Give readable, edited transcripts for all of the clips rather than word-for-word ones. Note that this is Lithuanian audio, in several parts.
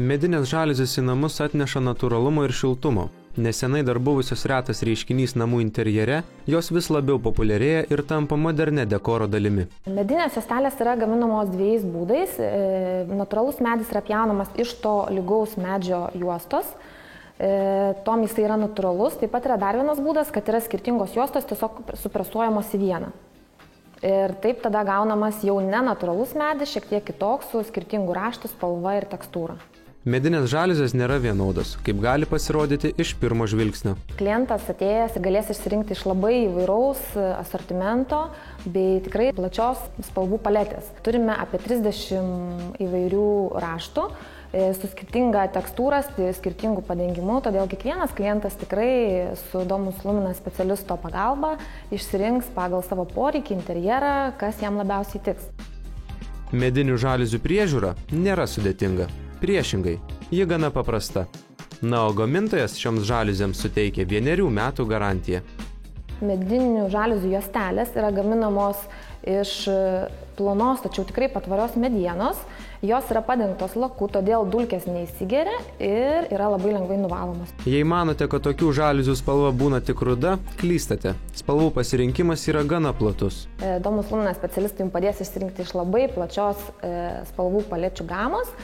Medinės žaliuzės į namus atneša natūralumo ir šiltumo. Nesenai dar buvusios retas reiškinys namų interjere, jos vis labiau populiarėja ir tampa moderne dekoro dalimi. Medinės juostelės yra gaminamos dviejais būdais. Natūralus medis yra pjaunamas iš to lygaus medžio juostos. Tom jisai yra natūralus. Taip pat yra dar vienas būdas, kad yra skirtingos juostos tiesiog supresuojamos į vieną. Ir taip tada gaunamas jau nenatūralus medis, šiek tiek kitoks, su skirtingų raštų, spalva ir tekstūra. Medinės žaliuzės nėra vienodos, kaip gali pasirodyti iš pirmo žvilgsnio. Klientas atėjęs galės išsirinkti iš labai įvairaus asortimento bei tikrai plačios spalvų paletės. Turime apie 30 įvairių raštų su skirtinga tekstūra, skirtingų padengimų, todėl kiekvienas klientas tikrai su Domus Lumina specialisto pagalba išsirinks pagal savo poreikį interjerą, kas jam labiausiai tiks. Medinių žaliuzių priežiūra nėra sudėtinga. Priešingai, ji gana paprasta. Na, o gamintojas šioms žaliuzėms suteikia 1 metų garantiją. Medinių žaliuzių juostelės yra gaminamos iš plonos, tačiau tikrai patvarios medienos. Jos yra padengtos laku, todėl dulkės neįsigeria ir yra labai lengvai nuvalomos. Jei manote, kad tokių žaliuzių spalva būna tik ruda, klystate. Spalvų pasirinkimas yra gana platus. Domus Lumina specialistai jums padės išsirinkti iš labai plačios spalvų palečių gamos.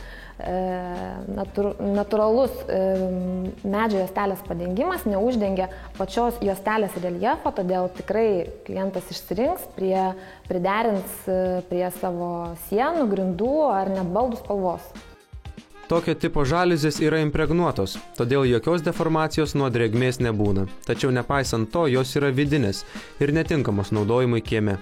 Natūralus medžio juostelės padengimas neuždengia pačios juostelės reljefo, todėl tikrai klientas išsirinks, priderins prie savo sienų, grindų ar net baldų spalvos. Tokio tipo žaliuzės yra impregnuotos, todėl jokios deformacijos nuo drėgmės nebūna. Tačiau nepaisant to, jos yra vidinės ir netinkamos naudojimui kieme.